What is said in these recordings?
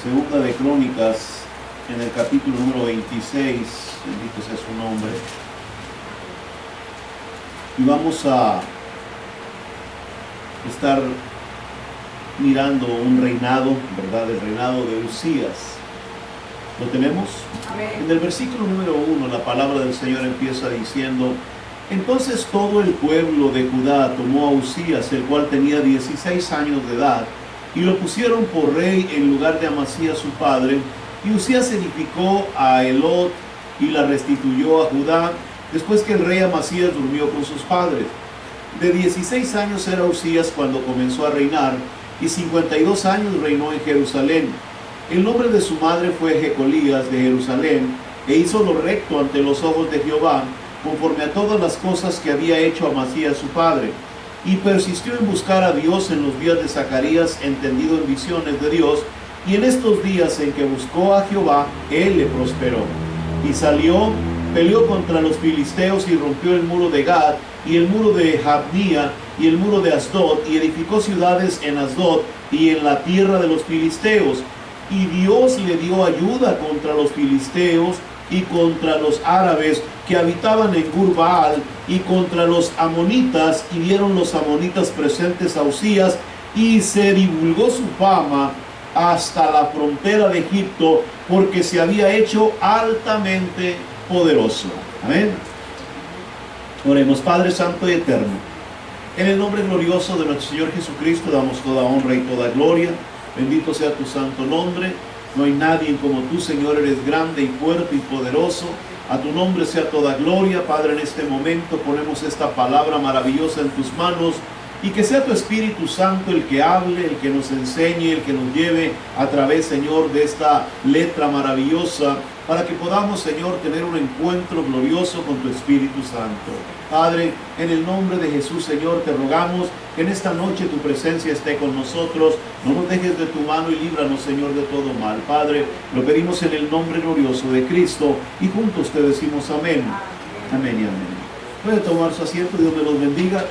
Segunda de Crónicas, en el capítulo número 26, bendito sea su nombre. Y vamos a estar mirando un reinado, ¿verdad? El reinado de Uzías. ¿Lo tenemos? Amén. En el versículo número 1, la palabra del Señor empieza diciendo: entonces todo el pueblo de Judá tomó a Uzías, el cual tenía 16 años de edad, y lo pusieron por rey en lugar de Amasías su padre. Y Uzías edificó a Elot y la restituyó a Judá, después que el rey Amasías durmió con sus padres. De 16 años era Uzías cuando comenzó a reinar, y 52 años reinó en Jerusalén. El nombre de su madre fue Jecolías de Jerusalén, e hizo lo recto ante los ojos de Jehová, conforme a todas las cosas que había hecho Amasías su padre. Y persistió en buscar a Dios en los días de Zacarías, entendido en visiones de Dios, y en estos días en que buscó a Jehová, él le prosperó. Y salió, peleó contra los filisteos y rompió el muro de Gad, y el muro de Jabnía, y el muro de Asdod, y edificó ciudades en Asdod y en la tierra de los filisteos. Y Dios le dio ayuda contra los filisteos y contra los árabes que habitaban en Gur-Baal, y contra los amonitas, y dieron los amonitas presentes a Uzías, y se divulgó su fama hasta la frontera de Egipto, porque se había hecho altamente poderoso. Amén. Oremos. Padre santo y eterno, en el nombre glorioso de nuestro Señor Jesucristo damos toda honra y toda gloria. Bendito sea tu santo nombre. No hay nadie como tú, Señor. Eres grande y fuerte y poderoso. A tu nombre sea toda gloria. Padre, en este momento ponemos esta palabra maravillosa en tus manos, y que sea tu Espíritu Santo el que hable, el que nos enseñe, el que nos lleve a través, Señor, de esta letra maravillosa, para que podamos, Señor, tener un encuentro glorioso con tu Espíritu Santo. Padre, en el nombre de Jesús, Señor, te rogamos que en esta noche tu presencia esté con nosotros. No nos dejes de tu mano y líbranos, Señor, de todo mal. Padre, lo pedimos en el nombre glorioso de Cristo, y juntos te decimos amén. Amén y amén. Puede tomar su asiento. Dios me los bendiga.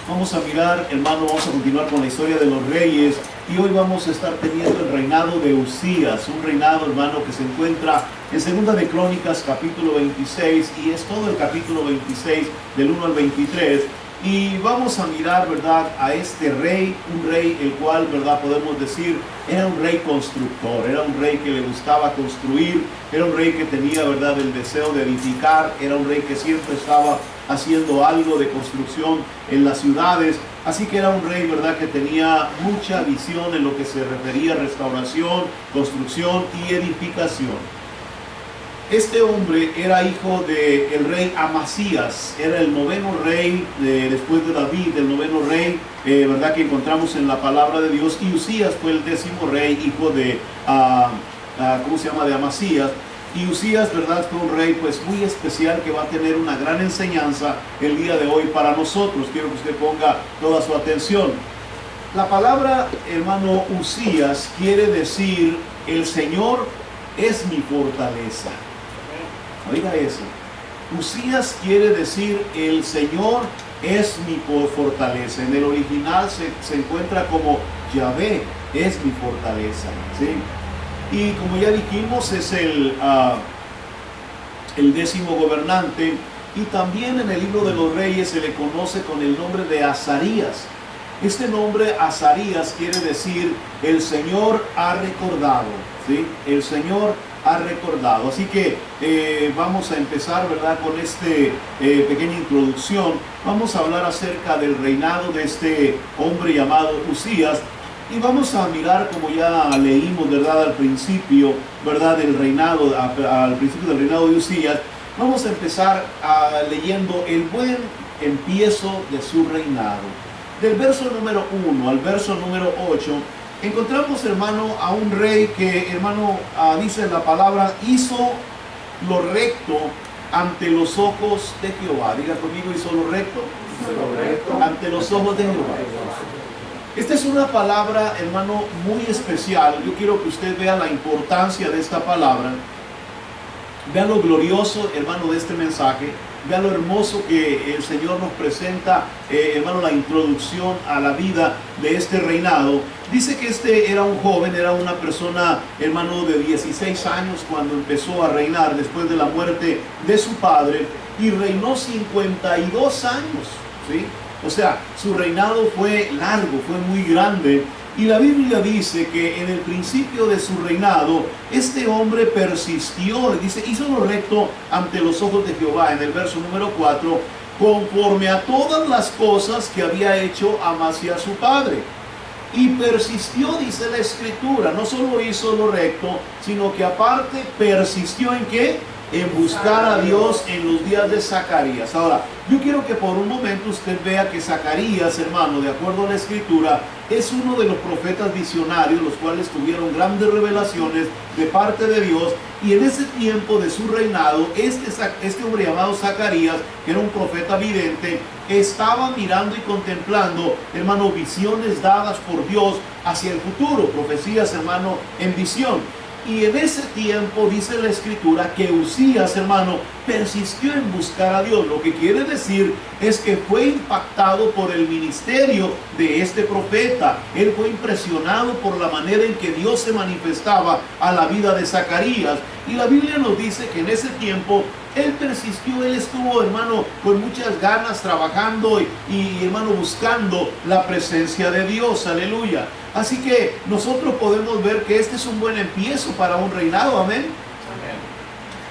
Vamos a mirar, hermano, vamos a continuar con la historia de los reyes, y hoy vamos a estar teniendo el reinado de Uzías, un reinado, hermano, que se encuentra en Segunda de Crónicas, capítulo 26, y es todo el capítulo 26, del 1 al 23, y vamos a mirar, ¿verdad?, a este rey, un rey el cual, ¿verdad?, podemos decir, era un rey constructor, era un rey que le gustaba construir, era un rey que tenía, ¿verdad?, el deseo de edificar, era un rey que siempre estaba haciendo algo de construcción en las ciudades. Así que era un rey, ¿verdad?, que tenía mucha visión en lo que se refería a restauración, construcción y edificación. Este hombre era hijo del rey Amasías, era el noveno rey después de David, el noveno rey, ¿verdad?, que encontramos en la palabra de Dios. Y Uzías fue el 10º rey, hijo de, de Amasías. Y Uzías, ¿verdad?, fue un rey pues muy especial, que va a tener una gran enseñanza el día de hoy para nosotros. Quiero que usted ponga toda su atención. La palabra, hermano, Uzías quiere decir: el Señor es mi fortaleza. Oiga eso. Uzías quiere decir: el Señor es mi fortaleza. En el original se encuentra como Yahvé es mi fortaleza, ¿sí? Y como ya dijimos, es el 10º gobernante, y también en el libro de los reyes se le conoce con el nombre de Azarías. Este nombre Azarías quiere decir: el Señor ha recordado, ¿sí? El Señor ha recordado. Así que vamos a empezar, ¿verdad?, con esta pequeña introducción. Vamos a hablar acerca del reinado de este hombre llamado Uzías. Y vamos a mirar, como ya leímos, ¿verdad?, al principio, ¿verdad?, del reinado, al principio del reinado de Uzías. Vamos a empezar leyendo el buen empiezo de su reinado. Del verso número 1 al verso número 8, encontramos, hermano, a un rey que, hermano, dice la palabra, hizo lo recto ante los ojos de Jehová. Diga conmigo: hizo lo recto ante los ojos de Jehová. Esta es una palabra, hermano, muy especial. Yo quiero que usted vea la importancia de esta palabra. Vea lo glorioso, hermano, de este mensaje. Vea lo hermoso que el Señor nos presenta, hermano, la introducción a la vida de este reinado. Dice que este era un joven, era una persona, hermano, de 16 años cuando empezó a reinar después de la muerte de su padre, y reinó 52 años, ¿sí? O sea, su reinado fue largo, fue muy grande. Y la Biblia dice que en el principio de su reinado, este hombre persistió, dice, hizo lo recto ante los ojos de Jehová, en el verso número 4, conforme a todas las cosas que había hecho Amasías su padre. Y persistió, dice la Escritura, no solo hizo lo recto, sino que aparte persistió ¿en qué? En buscar a Dios en los días de Zacarías. Ahora, yo quiero que por un momento usted vea que Zacarías, hermano, de acuerdo a la Escritura, es uno de los profetas visionarios, los cuales tuvieron grandes revelaciones de parte de Dios. Y en ese tiempo de su reinado, este hombre llamado Zacarías, que era un profeta vidente, estaba mirando y contemplando, hermano, visiones dadas por Dios hacia el futuro, profecías, hermano, en visión. Y en ese tiempo dice la Escritura que Uzías, hermano, persistió en buscar a Dios. Lo que quiere decir es que fue impactado por el ministerio de este profeta. Él fue impresionado por la manera en que Dios se manifestaba a la vida de Zacarías. Y la Biblia nos dice que en ese tiempo él persistió, él estuvo, hermano, con muchas ganas trabajando y hermano, buscando la presencia de Dios. Aleluya. Así que nosotros podemos ver que este es un buen empiezo para un reinado. Amén.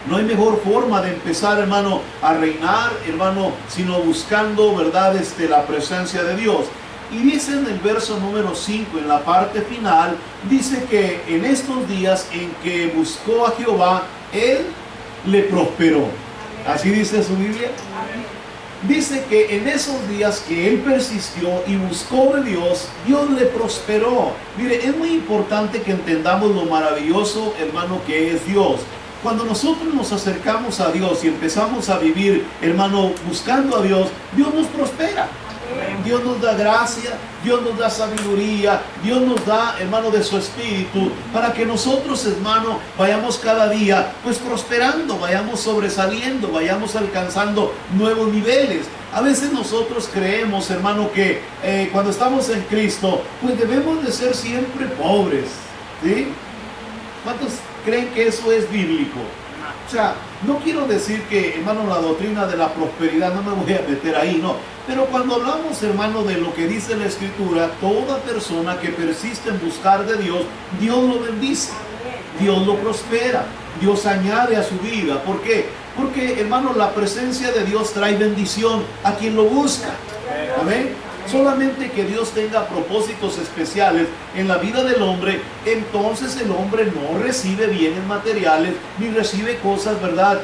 No hay mejor forma de empezar, hermano, a reinar, hermano, sino buscando, ¿verdad?, la presencia de Dios. Y dice en el verso número 5, en la parte final, dice que en estos días en que buscó a Jehová, él le prosperó. Así dice su Biblia. Dice que en esos días que él persistió y buscó de Dios, Dios le prosperó. Mire, es muy importante que entendamos lo maravilloso, hermano, que es Dios. Cuando nosotros nos acercamos a Dios y empezamos a vivir, hermano, buscando a Dios, Dios nos prospera. Dios nos da gracia, Dios nos da sabiduría, Dios nos da, hermano, de su espíritu, para que nosotros, hermano, vayamos cada día, pues prosperando, vayamos sobresaliendo, vayamos alcanzando nuevos niveles. A veces nosotros creemos, hermano, que cuando estamos en Cristo, pues debemos de ser siempre pobres, ¿sí? ¿Cuántos creen que eso es bíblico? O sea, no quiero decir que, hermano, la doctrina de la prosperidad, no me voy a meter ahí, no. Pero cuando hablamos, hermano, de lo que dice la Escritura, toda persona que persiste en buscar de Dios, Dios lo bendice, Dios lo prospera, Dios añade a su vida. ¿Por qué? Porque, hermano, la presencia de Dios trae bendición a quien lo busca. Amén. Solamente que Dios tenga propósitos especiales en la vida del hombre, entonces el hombre no recibe bienes materiales ni recibe cosas, ¿verdad?,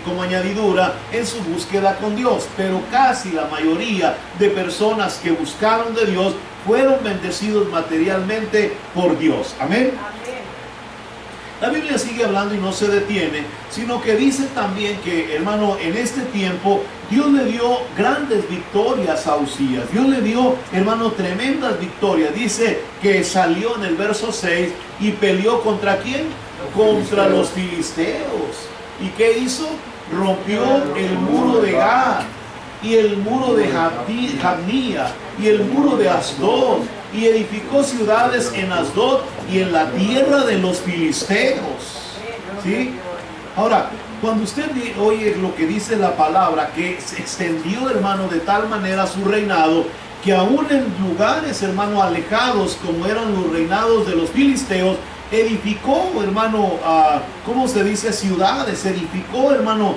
como añadidura en su búsqueda con Dios. Pero casi la mayoría de personas que buscaron de Dios fueron bendecidos materialmente por Dios. Amén. La Biblia sigue hablando y no se detiene, sino que dice también que, hermano, en este tiempo Dios le dio grandes victorias a Uzías. Dios le dio, hermano, tremendas victorias. Dice que salió en el verso 6 y peleó ¿contra quién? Contra los filisteos. ¿Y qué hizo? Rompió el muro de Gad y el muro de Jabnía y el muro de Asdod, y edificó ciudades en Asdod y en la tierra de los filisteos. ¿Sí? Ahora, cuando usted oye lo que dice la palabra, que se extendió, hermano, de tal manera su reinado, que aún en lugares, hermano, alejados como eran los reinados de los filisteos, edificó, hermano, ¿cómo se dice? Ciudades, edificó, hermano,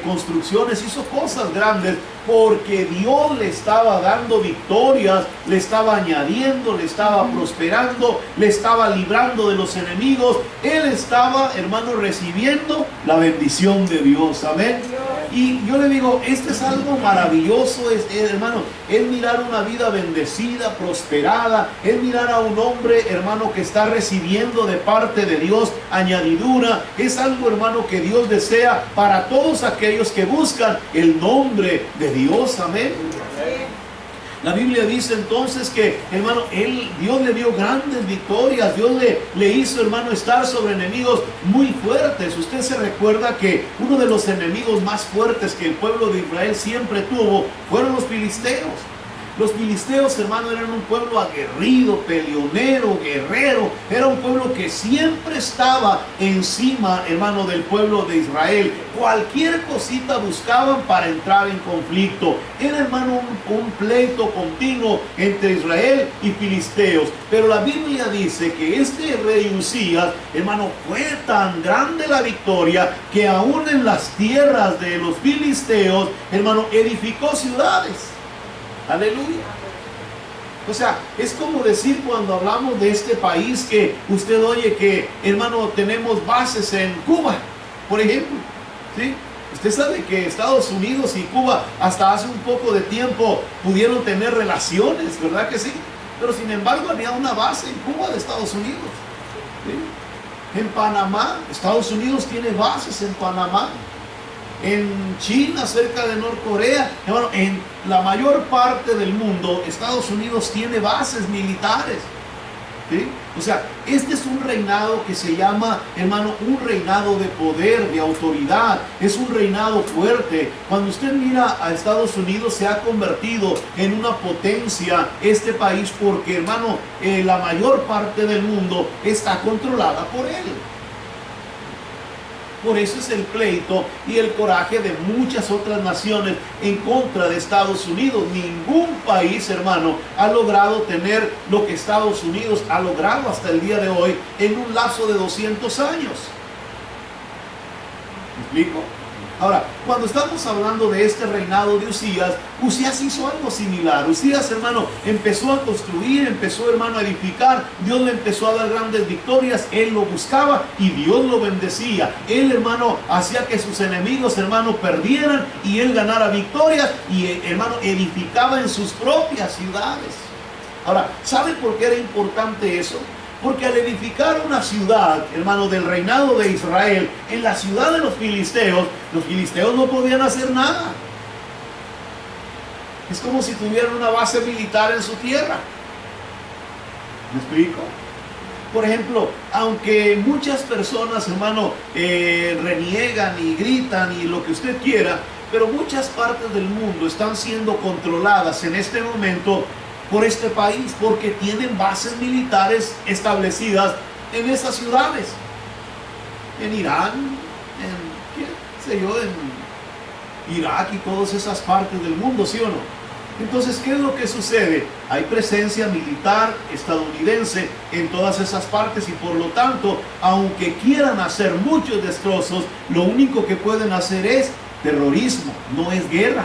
construcciones, hizo cosas grandes, porque Dios le estaba dando victorias, le estaba añadiendo, le estaba prosperando, le estaba librando de los enemigos. Él estaba, hermano, recibiendo la bendición de Dios. Amén. Y yo le digo, este es algo maravilloso, hermano, es mirar una vida bendecida, prosperada, es mirar a un hombre, hermano, que está recibiendo de parte de Dios añadidura. Es algo, hermano, que Dios desea para todos aquellos que buscan el nombre de Dios. Amén. La Biblia dice entonces que, hermano, Dios le dio grandes victorias. Dios le hizo, hermano, estar sobre enemigos muy fuertes. Usted se recuerda que uno de los enemigos más fuertes que el pueblo de Israel siempre tuvo fueron los filisteos. Los filisteos, hermano, eran un pueblo aguerrido, peleonero, guerrero. Era un pueblo que siempre estaba encima, hermano, del pueblo de Israel. Cualquier cosita buscaban para entrar en conflicto. Era, hermano, un pleito continuo entre Israel y filisteos. Pero la Biblia dice que este rey Usías, hermano, fue tan grande la victoria que aún en las tierras de los filisteos, hermano, edificó ciudades. Aleluya. O sea, es como decir cuando hablamos de este país que usted oye que, hermano, tenemos bases en Cuba, por ejemplo, ¿sí? Usted sabe que Estados Unidos y Cuba hasta hace un poco de tiempo pudieron tener relaciones, ¿verdad que sí? Pero sin embargo había una base en Cuba de Estados Unidos, ¿sí? En Panamá, Estados Unidos tiene bases en Panamá. En China, cerca de Norcorea, hermano, en la mayor parte del mundo, Estados Unidos tiene bases militares, ¿sí? O sea, este es un reinado que se llama, hermano, un reinado de poder, de autoridad. Es un reinado fuerte. Cuando usted mira a Estados Unidos, se ha convertido en una potencia este país porque, hermano, la mayor parte del mundo está controlada por él. Por eso es el pleito y el coraje de muchas otras naciones en contra de Estados Unidos. Ningún país, hermano, ha logrado tener lo que Estados Unidos ha logrado hasta el día de hoy en un lapso de 200 años. ¿Me explico? Ahora, cuando estamos hablando de este reinado de Usías, Usías hizo algo similar. Usías, hermano, empezó a construir, empezó, hermano, a edificar. Dios le empezó a dar grandes victorias. Él lo buscaba y Dios lo bendecía. Él, hermano, hacía que sus enemigos, hermano, perdieran y él ganara victorias y, hermano, edificaba en sus propias ciudades. Ahora, ¿sabe por qué era importante eso? Porque al edificar una ciudad, hermano, del reinado de Israel, en la ciudad de los filisteos no podían hacer nada. Es como si tuvieran una base militar en su tierra. ¿Me explico? Por ejemplo, aunque muchas personas, hermano, reniegan y gritan y lo que usted quiera, pero muchas partes del mundo están siendo controladas en este momento por este país, porque tienen bases militares establecidas en esas ciudades, en Irán, en Irak y todas esas partes del mundo, ¿sí o no? Entonces, ¿qué es lo que sucede? Hay presencia militar estadounidense en todas esas partes y por lo tanto, aunque quieran hacer muchos destrozos, lo único que pueden hacer es terrorismo, no es guerra.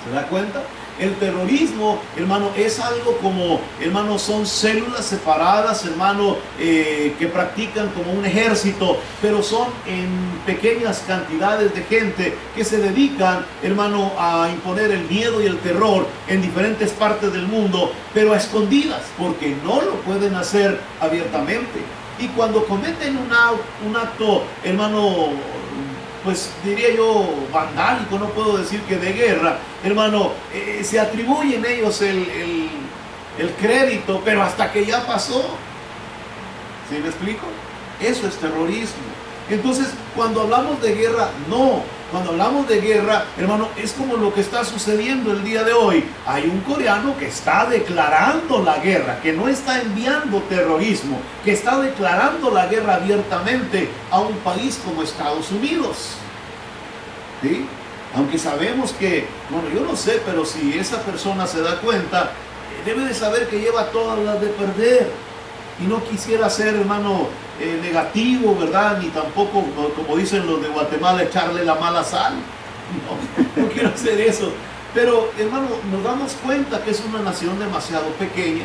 ¿Se da cuenta? El terrorismo, hermano, es algo como, hermano, son células separadas, hermano, que practican como un ejército, pero son en pequeñas cantidades de gente que se dedican, hermano, a imponer el miedo y el terror en diferentes partes del mundo, pero a escondidas, porque no lo pueden hacer abiertamente. Y cuando cometen un acto, hermano, pues diría yo vandálico, no puedo decir que de guerra, hermano, se atribuyen ellos el crédito, pero hasta que ya pasó. ¿Sí me explico? Eso es terrorismo. Entonces, cuando hablamos de guerra, no. Cuando hablamos de guerra, hermano, es como lo que está sucediendo el día de hoy. Hay un coreano que está declarando la guerra, que no está enviando terrorismo, que está declarando la guerra abiertamente a un país como Estados Unidos. ¿Sí? Aunque sabemos que, bueno, yo no sé, pero si esa persona se da cuenta, debe de saber que lleva todas las de perder. Y no quisiera ser, hermano, negativo, ¿verdad? Ni tampoco, como dicen los de Guatemala, echarle la mala sal. No quiero hacer eso. Pero, hermano, nos damos cuenta que es una nación demasiado pequeña,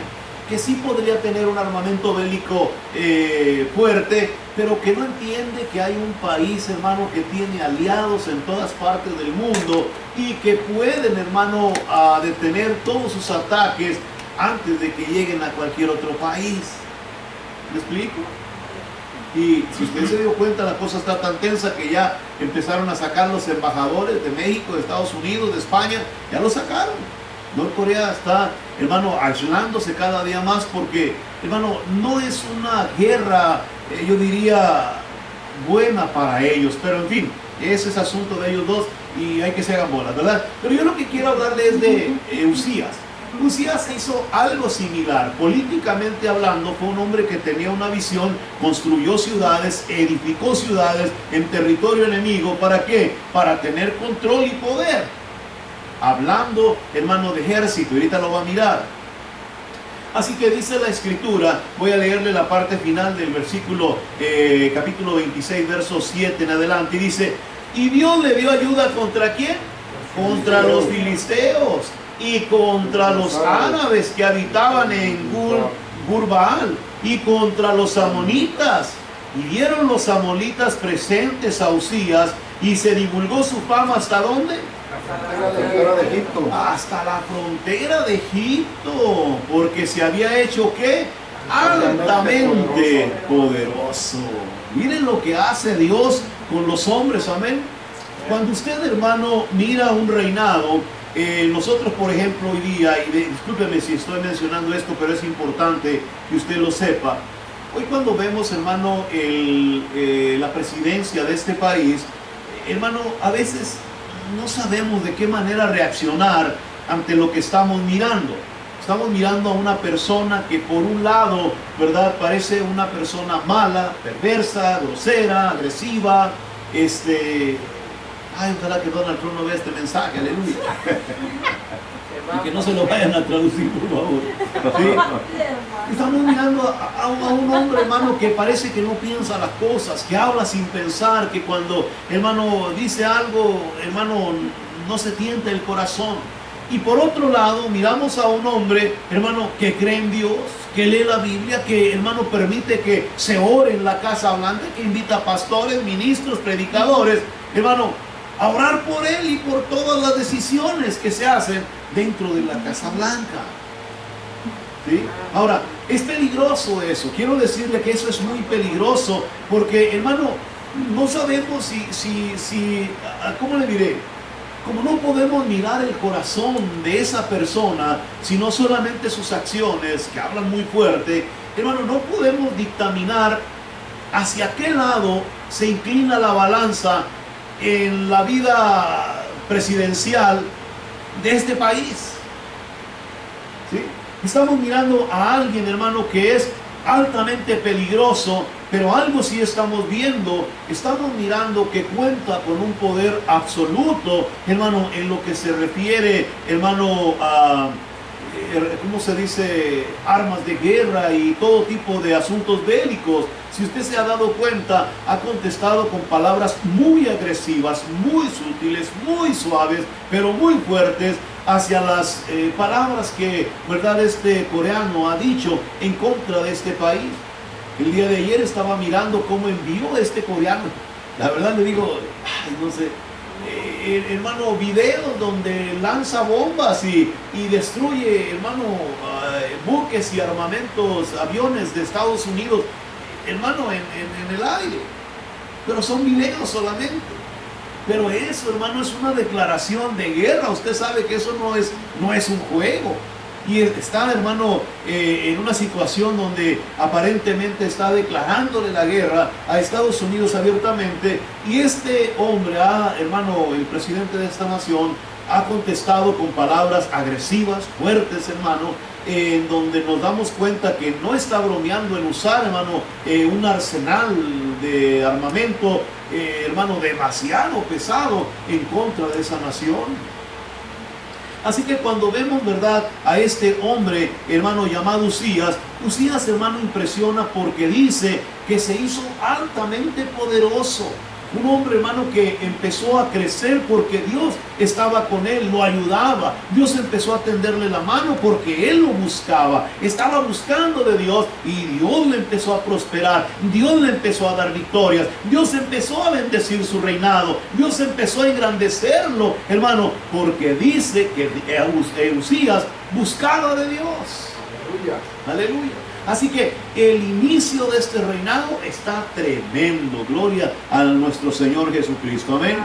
que sí podría tener un armamento bélico fuerte, pero que no entiende que hay un país, hermano, que tiene aliados en todas partes del mundo y que pueden, hermano, detener todos sus ataques antes de que lleguen a cualquier otro país. ¿Me explico? Y si usted se dio cuenta, la cosa está tan tensa que ya empezaron a sacar los embajadores de México, de Estados Unidos, de España, ya los sacaron. Norcorea está, hermano, aislándose cada día más porque, hermano, no es una guerra, yo diría, buena para ellos, pero en fin, ese es asunto de ellos dos y hay que se hagan bolas, ¿verdad? Pero yo lo que quiero hablarles es de Usías. Usías hizo algo similar, políticamente hablando. Fue un hombre que tenía una visión, construyó ciudades, edificó ciudades en territorio enemigo. ¿Para qué? Para tener control y poder. Hablando, hermano, de ejército, ahorita lo va a mirar. Así que dice la escritura, voy a leerle la parte final del versículo, capítulo 26, verso 7 en adelante, y dice: y Dios le dio ayuda ¿contra quién? Contra los filisteos y contra los árabes que habitaban en Gurbaal y contra los amonitas. Y dieron los amonitas presentes a Usías y se divulgó su fama ¿hasta dónde? Hasta la frontera de Egipto. Hasta la frontera de Egipto, porque se había hecho ¿qué? Altamente poderoso. Miren lo que hace Dios con los hombres, amén. Cuando usted, hermano, mira un reinado, nosotros, por ejemplo, hoy día, y discúlpeme si estoy mencionando esto, pero es importante que usted lo sepa. Hoy cuando vemos, hermano, la presidencia de este país, hermano, a veces no sabemos de qué manera reaccionar ante lo que estamos mirando. Estamos mirando a una persona que por un lado, ¿verdad?, parece una persona mala, perversa, grosera, agresiva. Ay, ojalá que Donald Trump no vea este mensaje, aleluya. Y que no se lo vayan a traducir, por favor. ¿Sí? Estamos mirando a un hombre, hermano, que parece que no piensa las cosas, que habla sin pensar, que cuando, hermano, dice algo, hermano, no se tienta el corazón. Y por otro lado, miramos a un hombre, hermano, que cree en Dios, que lee la Biblia, que, hermano, permite que se ore en la Casa Blanca, que invita a pastores, ministros, predicadores, hermano, a orar por él y por todas las decisiones que se hacen dentro de la Casa Blanca. ¿Sí? Ahora, es peligroso eso. Quiero decirle que eso es muy peligroso porque, hermano, no sabemos si ¿cómo le diré? Como no podemos mirar el corazón de esa persona, sino solamente sus acciones, que hablan muy fuerte, hermano, no podemos dictaminar hacia qué lado se inclina la balanza en la vida presidencial de este país. ¿Sí? Estamos mirando a alguien, hermano, que es altamente peligroso, pero algo sí estamos viendo. Estamos mirando que cuenta con un poder absoluto, hermano, en lo que se refiere, hermano, a ¿cómo se dice? Armas de guerra y todo tipo de asuntos bélicos. Si usted se ha dado cuenta, ha contestado con palabras muy agresivas, muy sutiles, muy suaves, pero muy fuertes hacia las palabras que, verdad, este coreano ha dicho en contra de este país. El día de ayer estaba mirando cómo envió este coreano. La verdad le digo, ay, no sé, hermano, videos donde lanza bombas y destruye, hermano, buques y armamentos, aviones de Estados Unidos, hermano, en el aire. Pero son videos solamente. Pero eso, hermano, es una declaración de guerra. Usted sabe que eso no es un juego. Y está, hermano, en una situación donde aparentemente está declarándole la guerra a Estados Unidos abiertamente. Y este hombre, hermano, el presidente de esta nación, ha contestado con palabras agresivas, fuertes, hermano, en donde nos damos cuenta que no está bromeando en usar, hermano, un arsenal de armamento, hermano, demasiado pesado en contra de esa nación. Así que cuando vemos, verdad, a este hombre, hermano, llamado Usías, hermano, impresiona porque dice que se hizo altamente poderoso. Un hombre, hermano, que empezó a crecer porque Dios estaba con él, lo ayudaba. Dios empezó a tenderle la mano porque él lo buscaba. Estaba buscando de Dios y Dios le empezó a prosperar. Dios le empezó a dar victorias. Dios empezó a bendecir su reinado. Dios empezó a engrandecerlo, hermano, porque dice que Usías buscaba de Dios. Aleluya. Aleluya. Así que el inicio de este reinado está tremendo. Gloria a nuestro Señor Jesucristo. Amén.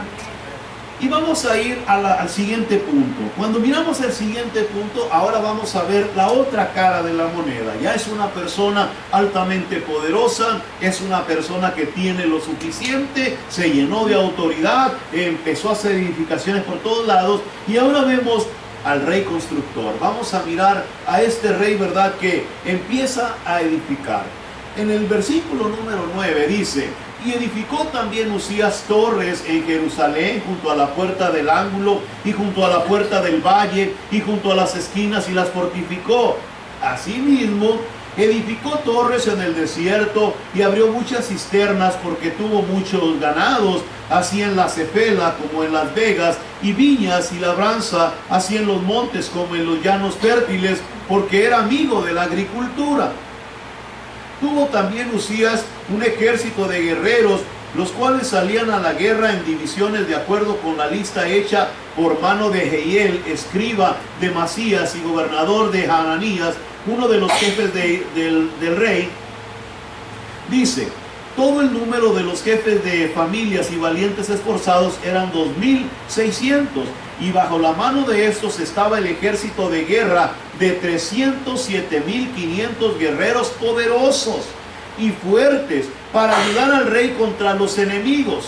Y vamos a ir al siguiente punto. Cuando miramos el siguiente punto, ahora vamos a ver la otra cara de la moneda. Ya es una persona altamente poderosa, es una persona que tiene lo suficiente, se llenó de autoridad, empezó a hacer edificaciones por todos lados, y ahora vemos al rey constructor. Vamos a mirar a este rey, ¿verdad?, que empieza a edificar. En el versículo número 9 dice: y edificó también Usías torres en Jerusalén, junto a la puerta del ángulo y junto a la puerta del valle y junto a las esquinas, y las fortificó. Asimismo edificó torres en el desierto y abrió muchas cisternas, porque tuvo muchos ganados, así en la Cefela como en las vegas, y viñas y labranza, así en los montes como en los llanos fértiles, porque era amigo de la agricultura. Tuvo también Usías un ejército de guerreros, los cuales salían a la guerra en divisiones de acuerdo con la lista hecha por mano de Jehiel, escriba de Masías y gobernador de Hananías, uno de los jefes del rey. Dice: todo el número de los jefes de familias y valientes esforzados eran 2,600, y bajo la mano de estos estaba el ejército de guerra de 307,500 guerreros poderosos y fuertes para ayudar al rey contra los enemigos.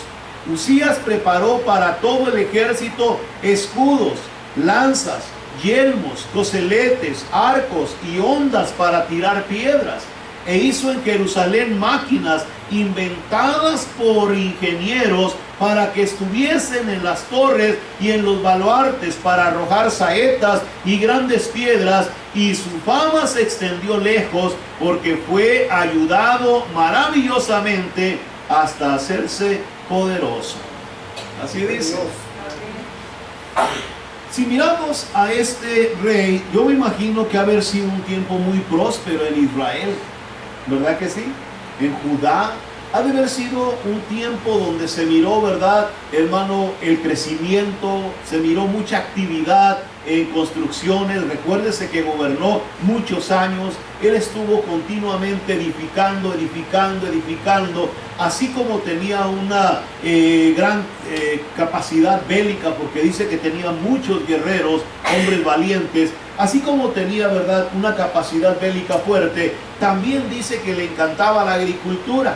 Usías preparó para todo el ejército escudos, lanzas, yelmos, coseletes, arcos y hondas para tirar piedras. E hizo en Jerusalén máquinas inventadas por ingenieros para que estuviesen en las torres y en los baluartes para arrojar saetas y grandes piedras, y su fama se extendió lejos, porque fue ayudado maravillosamente hasta hacerse poderoso. Así dice. Si miramos a este rey, yo me imagino que ha haber sido un tiempo muy próspero en Israel, ¿verdad que sí? En Judá ha de haber sido un tiempo donde se miró, ¿verdad, hermano?, el crecimiento, se miró mucha actividad en construcciones. Recuérdese que gobernó muchos años, él estuvo continuamente edificando, así como tenía una gran capacidad bélica, porque dice que tenía muchos guerreros, hombres valientes. Así como tenía, ¿verdad?, una capacidad bélica fuerte, también dice que le encantaba la agricultura.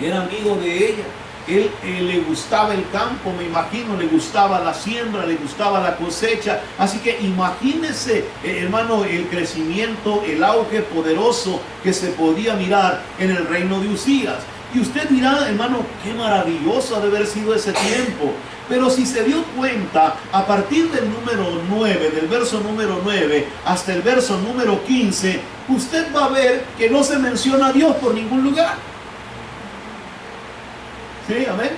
Era amigo de ella. Él le gustaba el campo, me imagino, le gustaba la siembra, le gustaba la cosecha. Así que imagínese, hermano, el crecimiento, el auge poderoso que se podía mirar en el reino de Usías. Y usted dirá, hermano, qué maravilloso ha de haber sido ese tiempo. Pero si se dio cuenta, a partir del número 9, del verso número 9 hasta el verso número 15, usted va a ver que no se menciona a Dios por ningún lugar. ¿Sí? Amén.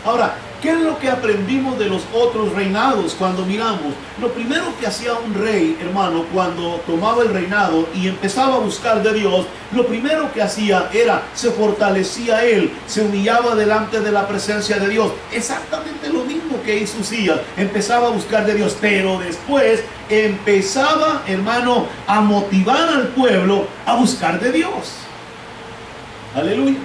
Ahora, ¿qué es lo que aprendimos de los otros reinados cuando miramos? Lo primero que hacía un rey, hermano, cuando tomaba el reinado y empezaba a buscar de Dios, lo primero que hacía era, se fortalecía él, se humillaba delante de la presencia de Dios. Exactamente lo mismo que hizo Usías, empezaba a buscar de Dios, pero después empezaba, hermano, a motivar al pueblo a buscar de Dios. Aleluya.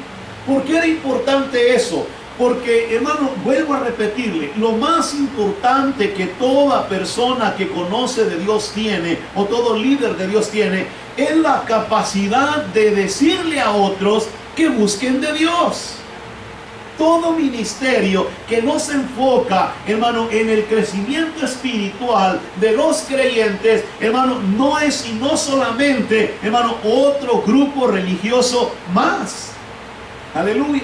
¿Por qué era importante eso? Porque, hermano, vuelvo a repetirle, lo más importante que toda persona que conoce de Dios tiene, o todo líder de Dios tiene, es la capacidad de decirle a otros que busquen de Dios. Todo ministerio que no se enfoca, hermano, en el crecimiento espiritual de los creyentes, hermano, no es sino solamente, hermano, otro grupo religioso más. Aleluya.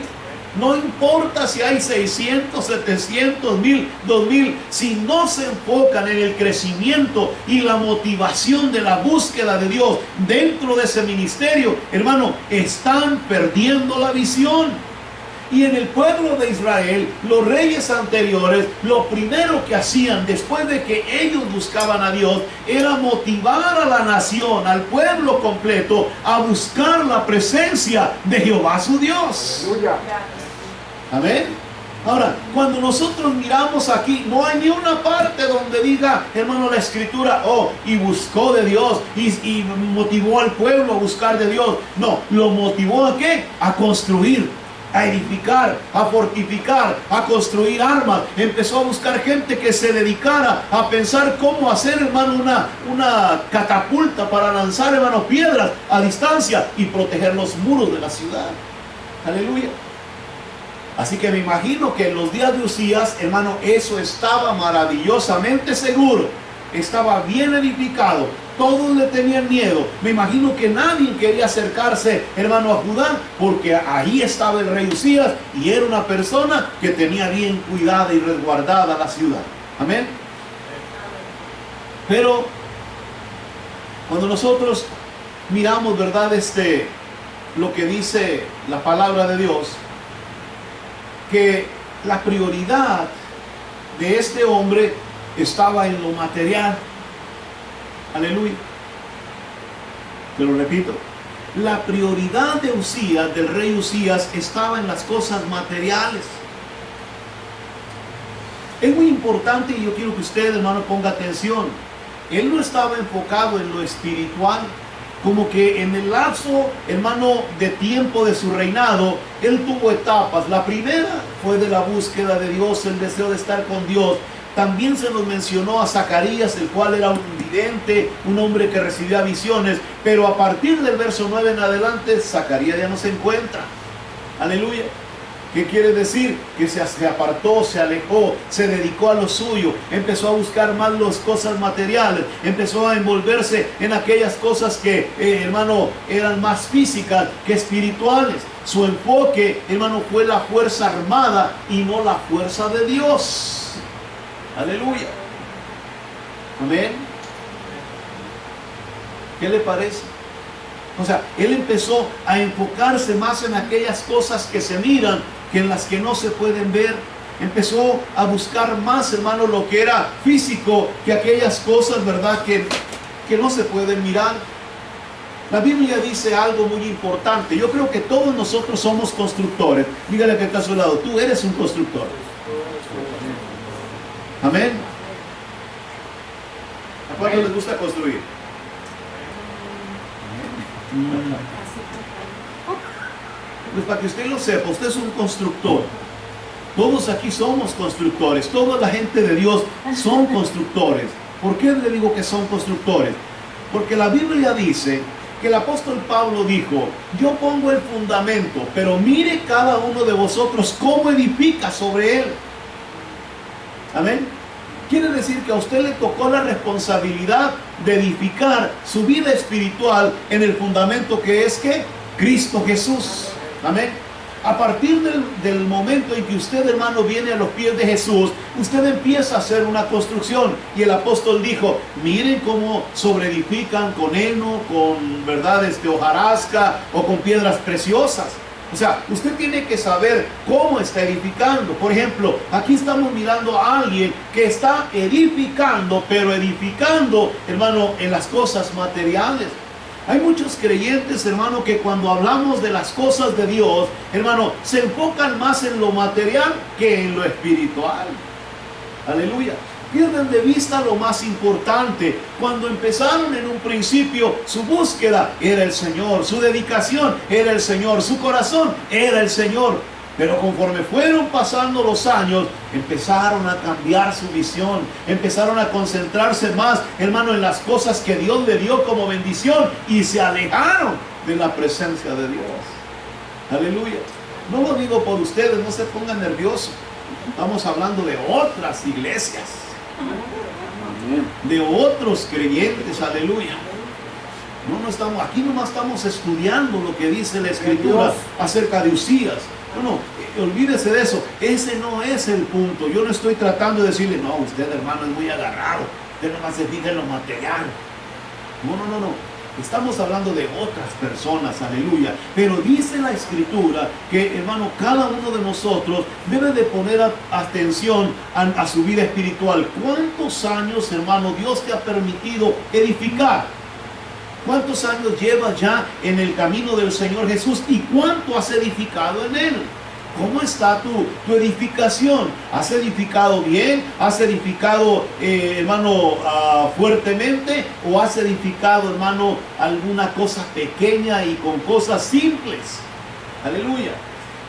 No importa si hay 600, 700, 1000, 2000, si no se enfocan en el crecimiento y la motivación de la búsqueda de Dios dentro de ese ministerio, hermano, están perdiendo la visión. Y en el pueblo de Israel, los reyes anteriores, lo primero que hacían después de que ellos buscaban a Dios, era motivar a la nación, al pueblo completo, a buscar la presencia de Jehová su Dios. Aleluya. Amén. Ahora, cuando nosotros miramos aquí, no hay ni una parte donde diga, hermano, la escritura, oh, y buscó de Dios, y motivó al pueblo a buscar de Dios. No, lo motivó ¿a qué? A construir. a edificar, a fortificar, a construir armas. Empezó a buscar gente que se dedicara a pensar cómo hacer, hermano, una catapulta para lanzar, hermano, piedras a distancia y proteger los muros de la ciudad. Aleluya. Así que me imagino que en los días de Usías, hermano, eso estaba maravillosamente seguro. Estaba bien edificado. Todos le tenían miedo. Me imagino que nadie quería acercarse, hermano, a Judá, porque ahí estaba el rey Usías y era una persona que tenía bien cuidada y resguardada la ciudad. Amén. Pero cuando nosotros miramos, ¿verdad? Lo que dice la palabra de Dios, que la prioridad de este hombre estaba en lo material. Aleluya. Te lo repito. La prioridad de Usías, del rey Usías, estaba en las cosas materiales. Es muy importante y yo quiero que usted, hermano, ponga atención. Él no estaba enfocado en lo espiritual. Como que en el lapso, hermano, de tiempo de su reinado, él tuvo etapas. La primera fue de la búsqueda de Dios, el deseo de estar con Dios. También se nos mencionó a Zacarías, el cual era un vidente, un hombre que recibía visiones. Pero a partir del verso 9 en adelante, Zacarías ya no se encuentra. Aleluya. ¿Qué quiere decir? Que se apartó, se alejó, se dedicó a lo suyo, empezó a buscar más las cosas materiales, empezó a envolverse en aquellas cosas que, hermano, eran más físicas que espirituales. Su enfoque, hermano, fue la fuerza armada y no la fuerza de Dios. Aleluya. Amén. ¿Qué le parece? O sea, él empezó a enfocarse más en aquellas cosas que se miran que en las que no se pueden ver. Empezó a buscar más, hermano, lo que era físico que aquellas cosas, ¿verdad?, que no se pueden mirar. La Biblia dice algo muy importante. Yo creo que todos nosotros somos constructores. Dígale que está a su lado, tú eres un constructor. Amén. ¿A cuántos les gusta construir? Pues para que usted lo sepa, usted es un constructor. Todos aquí somos constructores. Toda la gente de Dios son constructores. ¿Por qué le digo que son constructores? Porque la Biblia dice que el apóstol Pablo dijo: yo pongo el fundamento, pero mire cada uno de vosotros cómo edifica sobre él. Amén. Quiere decir que a usted le tocó la responsabilidad de edificar su vida espiritual en el fundamento que es que Cristo Jesús. Amén. A partir del momento en que usted, hermano, viene a los pies de Jesús, usted empieza a hacer una construcción. Y el apóstol dijo: miren cómo sobreedifican con heno, con, ¿verdad?, hojarasca o con piedras preciosas. O sea, usted tiene que saber cómo está edificando. Por ejemplo, aquí estamos mirando a alguien que está edificando, pero edificando, hermano, en las cosas materiales. Hay muchos creyentes, hermano, que cuando hablamos de las cosas de Dios, hermano, se enfocan más en lo material que en lo espiritual. Aleluya. Pierden de vista lo más importante. Cuando empezaron en un principio, su búsqueda era el Señor, su dedicación era el Señor, su corazón era el Señor. Pero conforme fueron pasando los años, empezaron a cambiar su visión, empezaron a concentrarse más, hermano, en las cosas que Dios le dio como bendición y se alejaron de la presencia de Dios. Aleluya. No lo digo por ustedes, no se pongan nerviosos. Estamos hablando de otras iglesias, de otros creyentes. Aleluya. No estamos aquí, nomás estamos estudiando lo que dice la Escritura acerca de Usías. No, olvídese de eso. Ese no es el punto. Yo no estoy tratando de decirle: no, usted, hermano, es muy agarrado, usted nomás se fija en lo material. No. Estamos hablando de otras personas, aleluya. Pero dice la Escritura que, hermano, cada uno de nosotros debe de poner atención a su vida espiritual. ¿Cuántos años, hermano, Dios te ha permitido edificar? ¿Cuántos años llevas ya en el camino del Señor Jesús? ¿Y cuánto has edificado en Él? ¿Cómo está tu edificación? ¿Has edificado bien? ¿Has edificado, hermano, fuertemente? ¿O has edificado, hermano, alguna cosa pequeña y con cosas simples? Aleluya.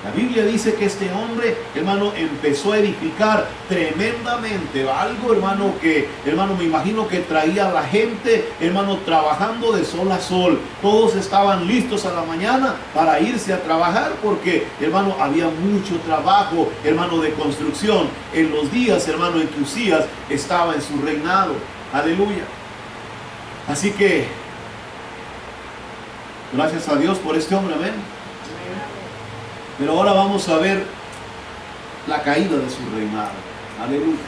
La Biblia dice que este hombre, hermano, empezó a edificar tremendamente. Algo, hermano, que, hermano, me imagino que traía a la gente, hermano, trabajando de sol a sol. Todos estaban listos a la mañana para irse a trabajar porque, hermano, había mucho trabajo, hermano, de construcción en los días, hermano, en que Usías estaba en su reinado. Aleluya. Así que, gracias a Dios por este hombre, amén. Pero ahora vamos a ver la caída de su reinado. Aleluya.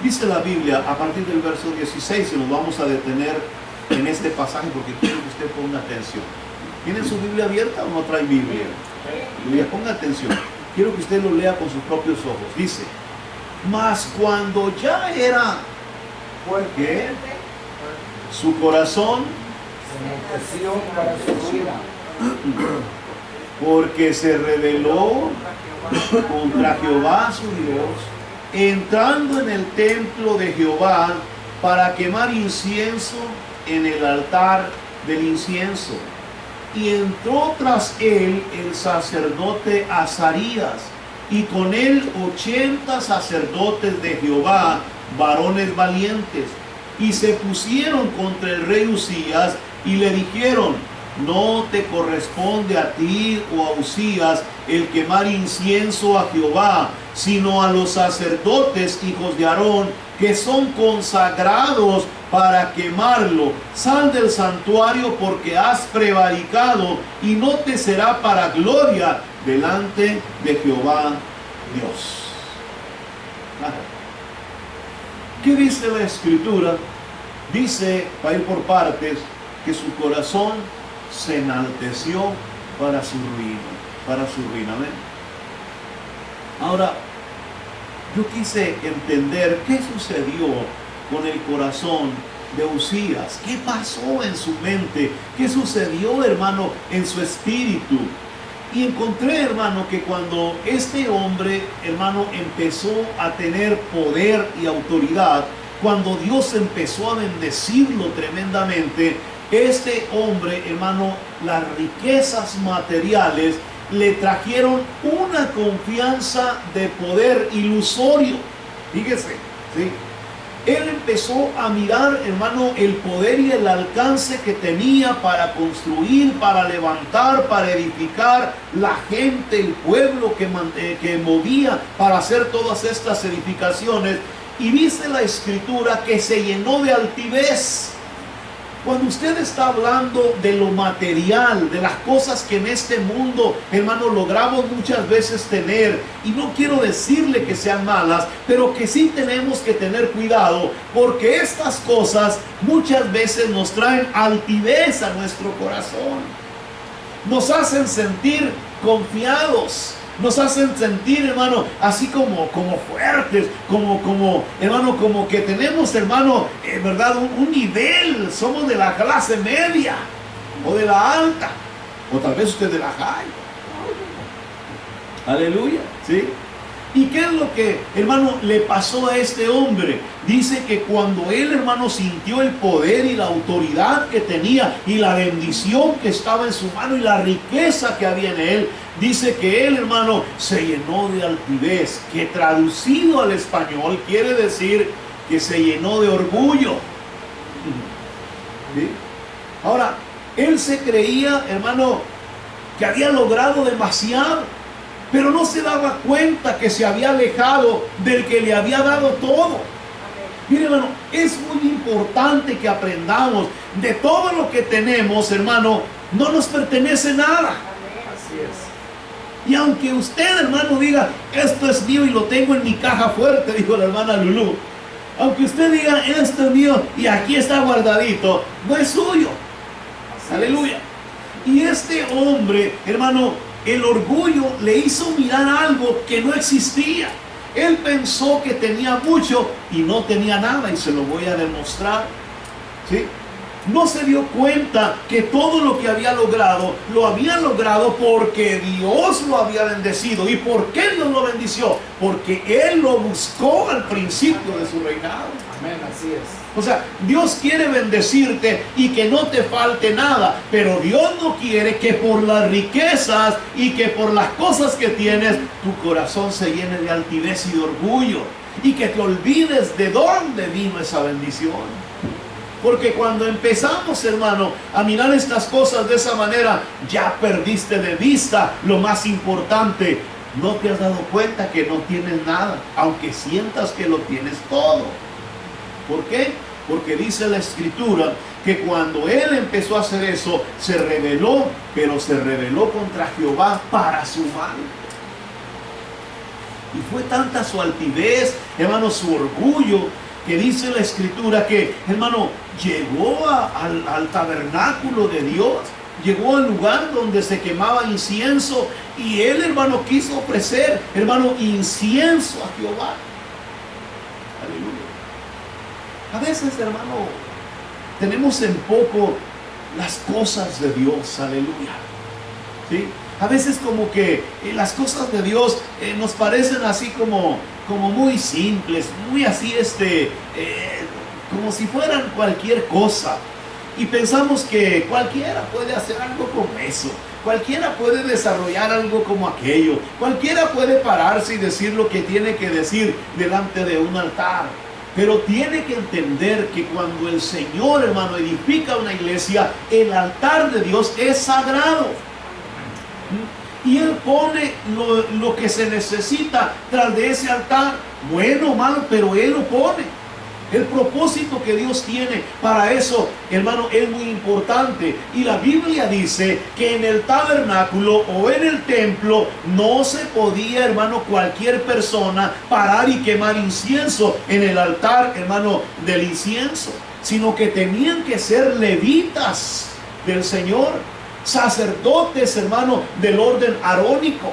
Dice la Biblia a partir del verso 16, y nos vamos a detener en este pasaje porque quiero que usted ponga atención. ¿Tiene su Biblia abierta o no trae Biblia? Aleluya, ponga atención. Quiero que usted lo lea con sus propios ojos. Dice, mas cuando ya era fuerte, su corazón se enmudeció para su ruina. porque se rebeló contra Jehová su Dios, entrando en el templo de Jehová para quemar incienso en el altar del incienso. Y entró tras él el sacerdote Azarías, y con él 80 sacerdotes de Jehová, varones valientes, y se pusieron contra el rey Usías y le dijeron, no te corresponde a ti o a Usías el quemar incienso a Jehová, sino a los sacerdotes, hijos de Aarón, que son consagrados para quemarlo. Sal del santuario porque has prevaricado y no te será para gloria delante de Jehová Dios. ¿Qué dice la Escritura? Dice, para ir por partes, que su corazón se enalteció para su ruina, ¿ven? Ahora, yo quise entender qué sucedió con el corazón de Usías, qué pasó en su mente, qué sucedió, hermano, en su espíritu. Y encontré, hermano, que cuando este hombre, hermano, empezó a tener poder y autoridad, cuando Dios empezó a bendecirlo tremendamente, este hombre, hermano, las riquezas materiales le trajeron una confianza de poder ilusorio. Fíjese, ¿sí? Él empezó a mirar, hermano, el poder y el alcance que tenía para construir, para levantar, para edificar la gente, el pueblo que movía para hacer todas estas edificaciones. Y dice la Escritura que se llenó de altivez. Cuando usted está hablando de lo material, de las cosas que en este mundo, hermano, logramos muchas veces tener, y no quiero decirle que sean malas, pero que sí tenemos que tener cuidado, porque estas cosas muchas veces nos traen altivez a nuestro corazón, nos hacen sentir confiados, nos hacen sentir, hermano, así como fuertes, hermano, como que tenemos, hermano, verdad, un nivel, somos de la clase media, o de la alta, o tal vez usted de la high. Aleluya, ¿sí? ¿Y qué es lo que, hermano, le pasó a este hombre? Dice que cuando él, hermano, sintió el poder y la autoridad que tenía y la bendición que estaba en su mano y la riqueza que había en él, dice que él, hermano, se llenó de altivez, que traducido al español quiere decir que se llenó de orgullo. ¿Sí? Ahora, él se creía, hermano, que había logrado demasiado, pero no se daba cuenta que se había alejado del que le había dado todo. Mire, hermano, es muy importante que aprendamos de todo lo que tenemos, hermano, no nos pertenece nada. Así es. Y aunque usted, hermano, diga, esto es mío y lo tengo en mi caja fuerte, dijo la hermana Lulú. Aunque usted diga, esto es mío y aquí está guardadito, no es suyo. Así Aleluya. Y este hombre, hermano, el orgullo le hizo mirar algo que no existía. Él pensó que tenía mucho y no tenía nada, y se lo voy a demostrar. ¿Sí? no se dio cuenta que todo lo que había logrado, lo había logrado porque Dios lo había bendecido. ¿Y por qué Dios lo bendició? Porque Él lo buscó al principio de su reinado. Amén, así es. O sea, Dios quiere bendecirte y que no te falte nada, pero Dios no quiere que por las riquezas y que por las cosas que tienes, tu corazón se llene de altivez y de orgullo y que te olvides de dónde vino esa bendición. Porque cuando empezamos, hermano, a mirar estas cosas de esa manera, ya perdiste de vista lo más importante. No te has dado cuenta que no tienes nada, aunque sientas que lo tienes todo. ¿Por qué? Porque dice la Escritura que cuando él empezó a hacer eso, se rebeló, pero se rebeló contra Jehová para su mal. Y fue tanta su altivez, hermano, su orgullo, que dice la Escritura que, hermano, llegó al tabernáculo de Dios, llegó al lugar donde se quemaba incienso, y él, hermano, quiso ofrecer, hermano, incienso a Jehová. Aleluya. A veces, hermano, tenemos en poco las cosas de Dios, aleluya. ¿Sí? A veces como que las cosas de Dios nos parecen así como muy simples, muy así, como si fueran cualquier cosa. Y pensamos que cualquiera puede hacer algo como eso. Cualquiera puede desarrollar algo como aquello. Cualquiera puede pararse y decir lo que tiene que decir delante de un altar. Pero tiene que entender que cuando el Señor, hermano, edifica una iglesia, el altar de Dios es sagrado. Y Él pone lo que se necesita tras de ese altar, bueno o malo, pero Él lo pone. El propósito que Dios tiene para eso, hermano, es muy importante. Y la Biblia dice que en el tabernáculo o en el templo no se podía, hermano, cualquier persona parar y quemar incienso en el altar, hermano, del incienso, sino que tenían que ser levitas del Señor, sacerdotes, hermano, del orden arónico.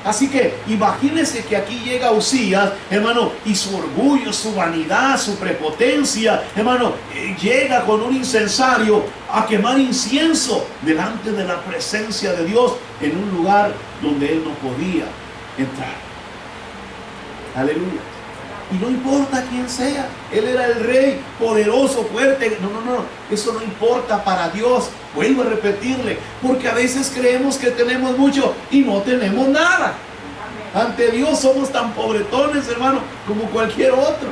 Así que imagínense que aquí llega Uzías, hermano, y su orgullo, su vanidad, su prepotencia, hermano, llega con un incensario a quemar incienso delante de la presencia de Dios en un lugar donde él no podía entrar. Aleluya. Y no importa quién sea, él era el rey, poderoso, fuerte. No, eso no importa para Dios. Vuelvo a repetirle, porque a veces creemos que tenemos mucho y no tenemos nada. Ante Dios somos tan pobretones, hermano, como cualquier otro.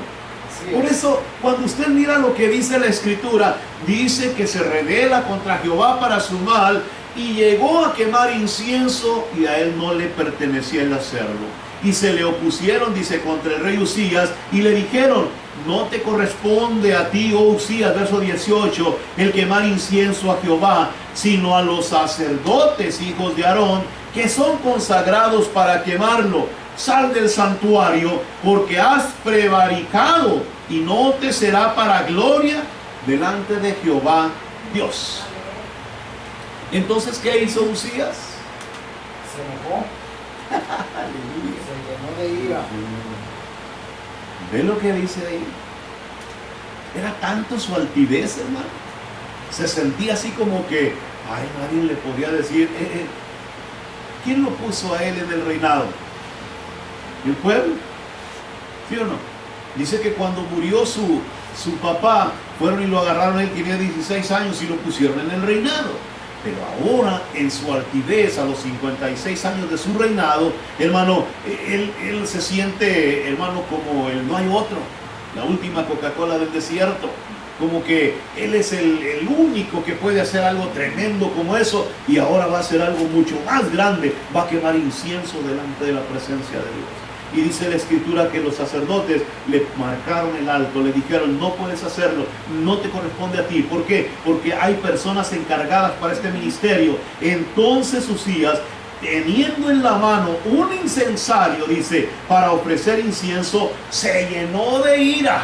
Por eso, cuando usted mira lo que dice la Escritura, dice que se rebela contra Jehová para su mal y llegó a quemar incienso y a él no le pertenecía el hacerlo. Y se le opusieron, dice, contra el rey Uzías y le dijeron: no te corresponde a ti, oh Uzías, verso 18, el quemar incienso a Jehová, sino a los sacerdotes, hijos de Aarón, que son consagrados para quemarlo. Sal del santuario, porque has prevaricado, y no te será para gloria delante de Jehová Dios. Entonces, ¿qué hizo Uzías? Se enojó. Aleluya. Se llenó de ira. ¿Ve lo que dice ahí? Era tanto su altivez, hermano. Se sentía así como que, ay, nadie le podía decir, ¿quién lo puso a él en el reinado? ¿El pueblo? ¿Sí o no? Dice que cuando murió su papá, fueron y lo agarraron, él tenía 16 años y lo pusieron en el reinado. Pero ahora, en su altivez, a los 56 años de su reinado, hermano, él se siente, hermano, como el no hay otro, la última Coca-Cola del desierto. Como que él es el único que puede hacer algo tremendo como eso, y ahora va a hacer algo mucho más grande, va a quemar incienso delante de la presencia de Dios. Y dice la Escritura que los sacerdotes le marcaron el alto, le dijeron: no puedes hacerlo, no te corresponde a ti. ¿Por qué? Porque hay personas encargadas para este ministerio. Entonces Uzías, teniendo en la mano un incensario, dice, para ofrecer incienso, se llenó de ira.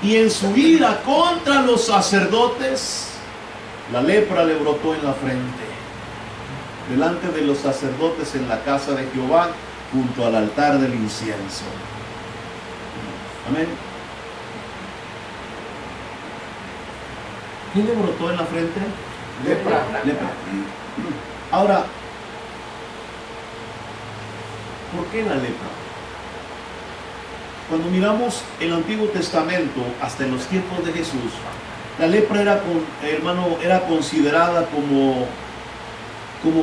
Y en su ira contra los sacerdotes, la lepra le brotó en la frente, delante de los sacerdotes en la casa de Jehová, junto al altar del incienso. Amén. ¿Qué le brotó en la frente? Lepra. Lepra. Ahora, ¿por qué la lepra? Cuando miramos el Antiguo Testamento hasta en los tiempos de Jesús, la lepra era considerada como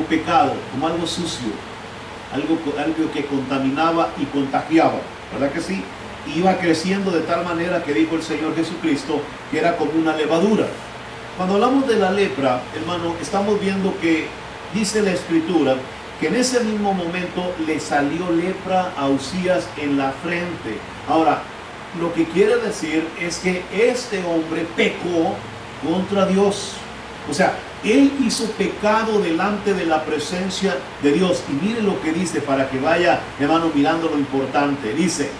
pecado, como algo sucio, algo que contaminaba y contagiaba, ¿verdad que sí? Iba creciendo de tal manera que dijo el Señor Jesucristo que era como una levadura. Cuando hablamos de la lepra, hermano, estamos viendo que dice la Escritura que en ese mismo momento le salió lepra a Usías en la frente. Ahora, lo que quiere decir es que este hombre pecó contra Dios. O sea, él hizo pecado delante de la presencia de Dios. Y mire lo que dice para que vaya, hermano, mirando lo importante. Dice: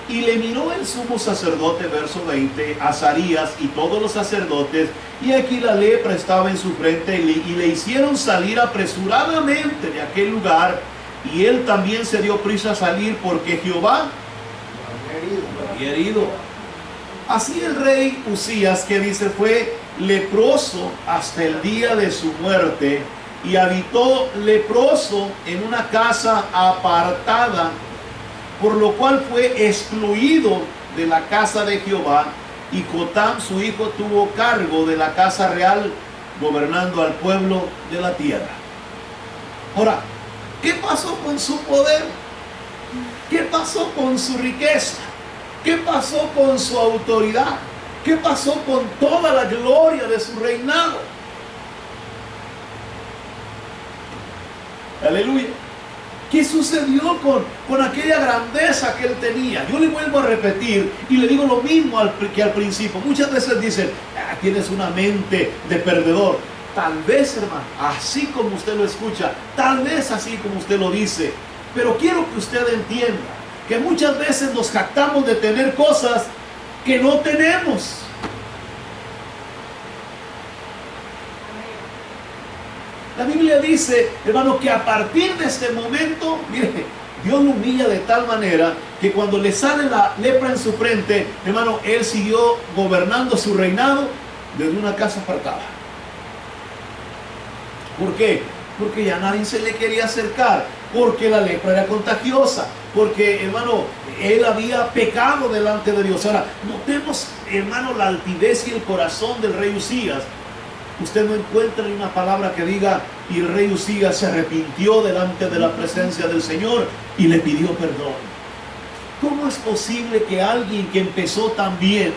y le miró el sumo sacerdote, verso 20, Azarías y todos los sacerdotes, y aquí la lepra estaba en su frente, y le hicieron salir apresuradamente de aquel lugar, y él también se dio prisa a salir porque Jehová lo había herido. Así el rey Usías, que dice, fue leproso hasta el día de su muerte, y habitó leproso en una casa apartada, por lo cual fue excluido de la casa de Jehová, y Jotam su hijo tuvo cargo de la casa real, gobernando al pueblo de la tierra. Ahora, ¿qué pasó con su poder? ¿Qué pasó con su riqueza? ¿Qué pasó con su autoridad? ¿Qué pasó con toda la gloria de su reinado? Aleluya. ¿Qué sucedió con aquella grandeza que él tenía? Yo le vuelvo a repetir y le digo lo mismo que al principio. Muchas veces dicen, tienes una mente de perdedor. Tal vez, hermano, así como usted lo escucha, tal vez así como usted lo dice. Pero quiero que usted entienda que muchas veces nos jactamos de tener cosas que no tenemos. La Biblia dice, hermano, que a partir de este momento, mire, Dios lo humilla de tal manera que cuando le sale la lepra en su frente, hermano, él siguió gobernando su reinado desde una casa apartada. ¿Por qué? Porque ya nadie se le quería acercar, porque la lepra era contagiosa, porque, hermano, él había pecado delante de Dios. Ahora, notemos, hermano, la altivez y el corazón del rey Usías. Usted no encuentra ni una palabra que diga, y el rey Usías se arrepintió delante de la presencia del Señor y le pidió perdón. ¿Cómo es posible que alguien que empezó tan bien,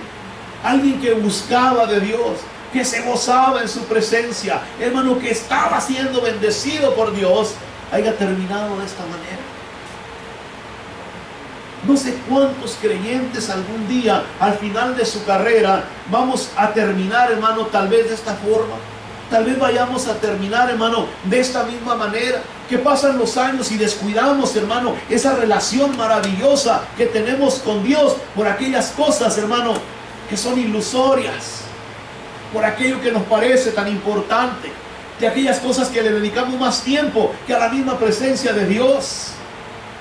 alguien que buscaba de Dios, que se gozaba en su presencia, hermano, que estaba siendo bendecido por Dios, haya terminado de esta manera? No sé cuántos creyentes algún día, al final de su carrera, vamos a terminar, hermano, tal vez de esta forma. Tal vez vayamos a terminar, hermano, de esta misma manera. Que pasan los años y descuidamos, hermano, esa relación maravillosa que tenemos con Dios por aquellas cosas, hermano, que son ilusorias. Por aquello que nos parece tan importante. De aquellas cosas que le dedicamos más tiempo que a la misma presencia de Dios.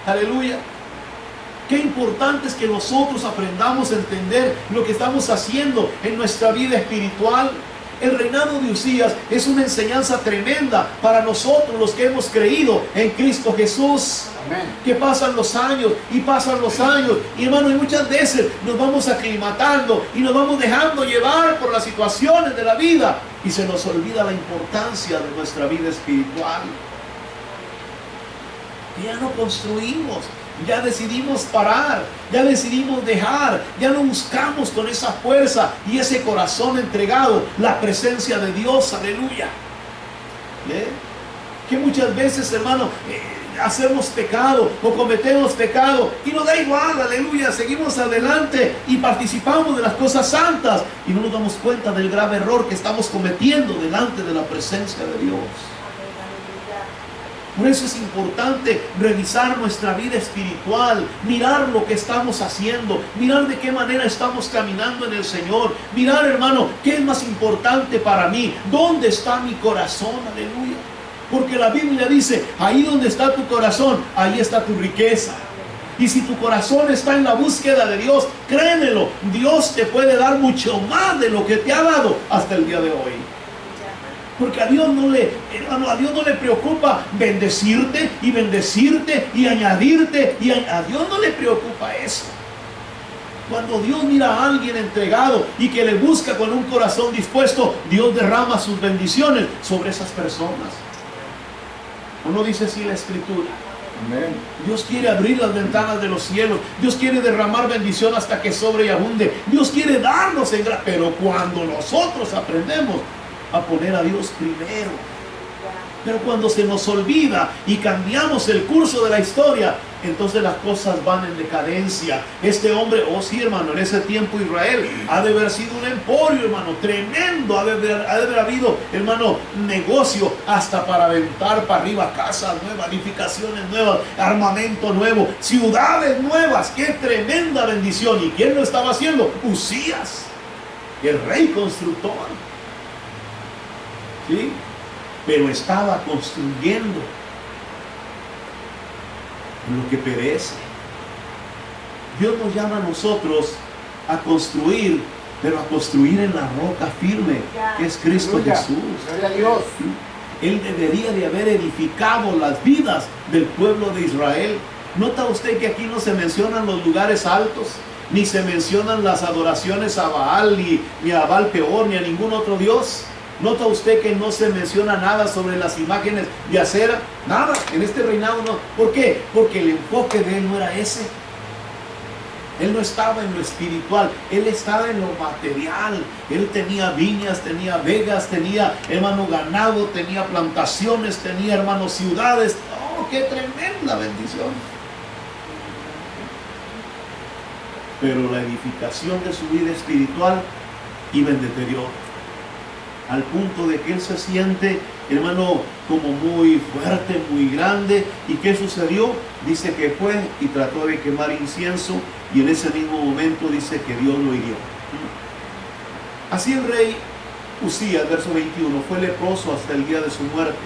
Aleluya. Qué importante es que nosotros aprendamos a entender lo que estamos haciendo en nuestra vida espiritual. El reinado de Usías es una enseñanza tremenda para nosotros los que hemos creído en Cristo Jesús. Amén. Que pasan los años y pasan los años, y hermano, y muchas veces nos vamos aclimatando y nos vamos dejando llevar por las situaciones de la vida y se nos olvida la importancia de nuestra vida espiritual. Que ya no construimos, ya decidimos parar, ya decidimos dejar, ya no buscamos con esa fuerza y ese corazón entregado la presencia de Dios. Aleluya. Que muchas veces, hermano, hacemos pecado o cometemos pecado y nos da igual, aleluya, seguimos adelante y participamos de las cosas santas y no nos damos cuenta del grave error que estamos cometiendo delante de la presencia de Dios. Por eso es importante revisar nuestra vida espiritual, mirar lo que estamos haciendo, mirar de qué manera estamos caminando en el Señor, mirar, hermano, qué es más importante para mí, dónde está mi corazón, aleluya. Porque la Biblia dice, ahí donde está tu corazón, ahí está tu riqueza. Y si tu corazón está en la búsqueda de Dios, créemelo, Dios te puede dar mucho más de lo que te ha dado hasta el día de hoy. Porque a Dios no le, hermano, a Dios no le preocupa bendecirte y añadirte. A Dios no le preocupa eso. Cuando Dios mira a alguien entregado y que le busca con un corazón dispuesto, Dios derrama sus bendiciones sobre esas personas. Uno dice así la Escritura. Amén. Dios quiere abrir las ventanas de los cielos. Dios quiere derramar bendición hasta que sobre y abunde. Dios quiere darnos en gracia. Pero cuando nosotros aprendemos a poner a Dios primero, pero cuando se nos olvida y cambiamos el curso de la historia, entonces las cosas van en decadencia. Este hombre, oh sí, hermano, en ese tiempo Israel ha de haber sido un emporio, hermano, tremendo. Ha de haber habido, hermano, negocio hasta para aventar para arriba casas nuevas, edificaciones nuevas, armamento nuevo, ciudades nuevas. ¡Qué tremenda bendición! ¿Y quién lo estaba haciendo? Usías, el rey constructor. ¿Sí? Pero estaba construyendo lo que perece. Dios nos llama a nosotros a construir, pero a construir en la roca firme, que es Cristo Jesús. Gloria a Dios. Él debería de haber edificado las vidas del pueblo de Israel. ¿Nota usted que aquí no se mencionan los lugares altos? Ni se mencionan las adoraciones a Baal, ni a Baal Peor, ni a ningún otro Dios. ¿Nota usted que no se menciona nada sobre las imágenes de acera? Nada, en este reinado no. ¿Por qué? Porque el enfoque de él no era ese. Él no estaba en lo espiritual, él estaba en lo material. Él tenía viñas, tenía vegas, tenía, hermano, ganado, tenía plantaciones, tenía, hermano, ciudades. ¡Oh, qué tremenda bendición! Pero la edificación de su vida espiritual iba en deterioro, al punto de que él se siente, hermano, como muy fuerte, muy grande. ¿Y qué sucedió? Dice que fue y trató de quemar incienso, y en ese mismo momento dice que Dios lo hirió. Así el rey Usías, verso 21, fue leproso hasta el día de su muerte,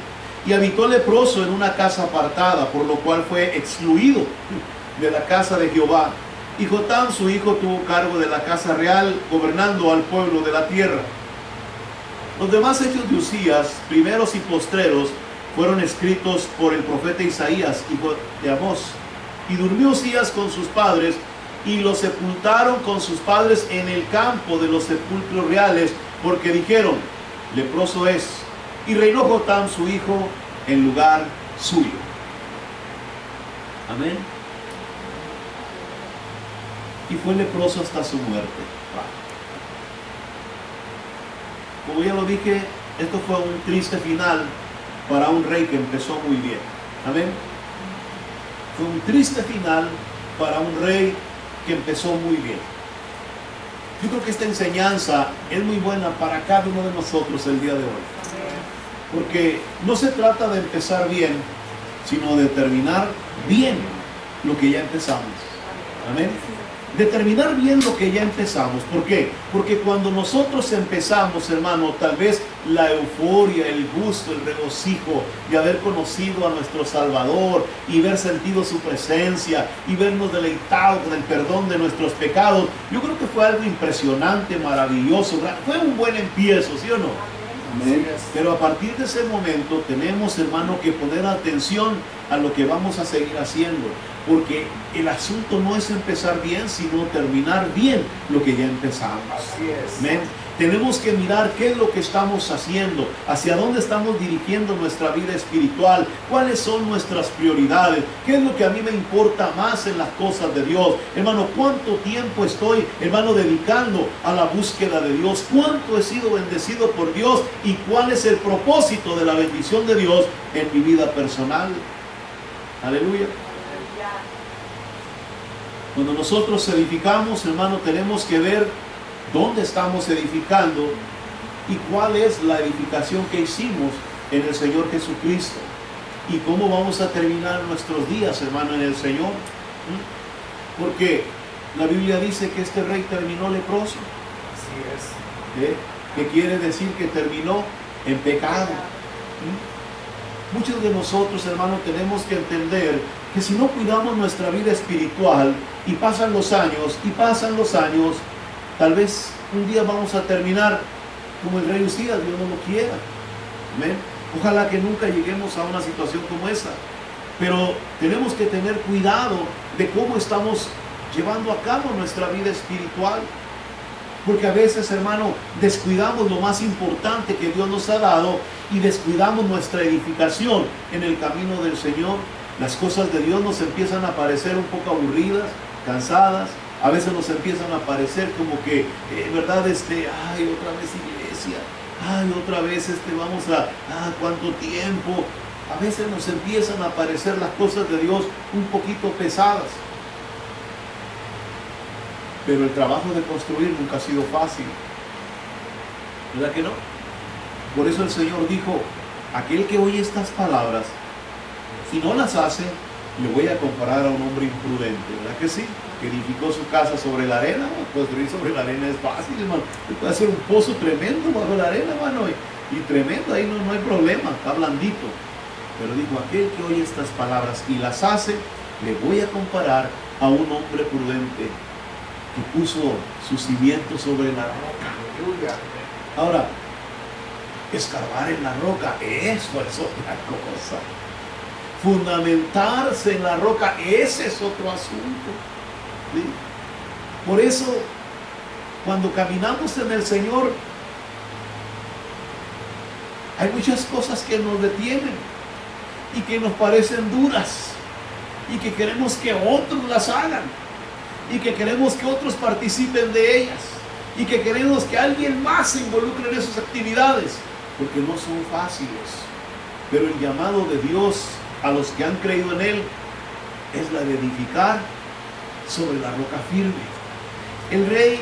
y habitó leproso en una casa apartada, por lo cual fue excluido de la casa de Jehová. Y Jotam, su hijo, tuvo cargo de la casa real, gobernando al pueblo de la tierra. Los demás hechos de Usías, primeros y postreros, fueron escritos por el profeta Isaías, hijo de Amós. Y durmió Usías con sus padres, y lo sepultaron con sus padres en el campo de los sepulcros reales, porque dijeron: leproso es. Y reinó Jotam, su hijo, en lugar suyo. Amén. Y fue leproso hasta su muerte. Como ya lo dije, esto fue un triste final para un rey que empezó muy bien. Amén. Fue un triste final para un rey que empezó muy bien. Yo creo que esta enseñanza es muy buena para cada uno de nosotros el día de hoy. Porque no se trata de empezar bien, sino de terminar bien lo que ya empezamos. Amén. De terminar bien lo que ya empezamos. ¿Por qué? Porque cuando nosotros empezamos, hermano, tal vez la euforia, el gusto, el regocijo de haber conocido a nuestro Salvador y haber sentido su presencia y vernos deleitados con el perdón de nuestros pecados, yo creo que fue algo impresionante, maravilloso. Fue un buen empiezo, ¿sí o no? Amén. Pero a partir de ese momento tenemos, hermano, que poner atención a lo que vamos a seguir haciendo, porque el asunto no es empezar bien, sino terminar bien lo que ya empezamos. Así es. Amén. Tenemos que mirar qué es lo que estamos haciendo, hacia dónde estamos dirigiendo nuestra vida espiritual, cuáles son nuestras prioridades, qué es lo que a mí me importa más en las cosas de Dios. Hermano, cuánto tiempo estoy, hermano, dedicando a la búsqueda de Dios, cuánto he sido bendecido por Dios y cuál es el propósito de la bendición de Dios en mi vida personal. Aleluya. Cuando nosotros edificamos, hermano, tenemos que ver dónde estamos edificando y cuál es la edificación que hicimos en el Señor Jesucristo y cómo vamos a terminar nuestros días, hermano, en el Señor. Porque la Biblia dice que este rey terminó leproso. Así es. ¿Qué quiere decir? Que terminó en pecado. Muchos de nosotros, hermanos, tenemos que entender que si no cuidamos nuestra vida espiritual y pasan los años, tal vez un día vamos a terminar como el rey Usías, Dios no lo quiera. ¿Amén? Ojalá que nunca lleguemos a una situación como esa. Pero tenemos que tener cuidado de cómo estamos llevando a cabo nuestra vida espiritual. Porque a veces, hermano, descuidamos lo más importante que Dios nos ha dado y descuidamos nuestra edificación en el camino del Señor. Las cosas de Dios nos empiezan a parecer un poco aburridas, cansadas. A veces nos empiezan a parecer como que, ¿verdad? Ay, otra vez iglesia. Ay, otra vez vamos a, ¿cuánto tiempo? A veces nos empiezan a parecer las cosas de Dios un poquito pesadas. Pero el trabajo de construir nunca ha sido fácil. ¿Verdad que no? Por eso el Señor dijo, aquel que oye estas palabras y no las hace, le voy a comparar a un hombre imprudente. ¿Verdad que sí? Que edificó su casa sobre la arena. Construir sobre la arena es fácil, hermano. Puede hacer un pozo tremendo bajo la arena, hermano. Y tremendo, ahí no hay problema, está blandito. Pero dijo, aquel que oye estas palabras y las hace, le voy a comparar a un hombre prudente que puso su cimiento sobre la roca. Aleluya. Ahora, escarbar en la roca, eso es otra cosa. Fundamentarse en la roca, ese es otro asunto. ¿Sí? Por eso, cuando caminamos en el Señor, hay muchas cosas que nos detienen y que nos parecen duras y que queremos que otros las hagan y que queremos que otros participen de ellas y que queremos que alguien más se involucre en esas actividades, porque no son fáciles. Pero el llamado de Dios a los que han creído en Él es la de edificar sobre la roca firme. El rey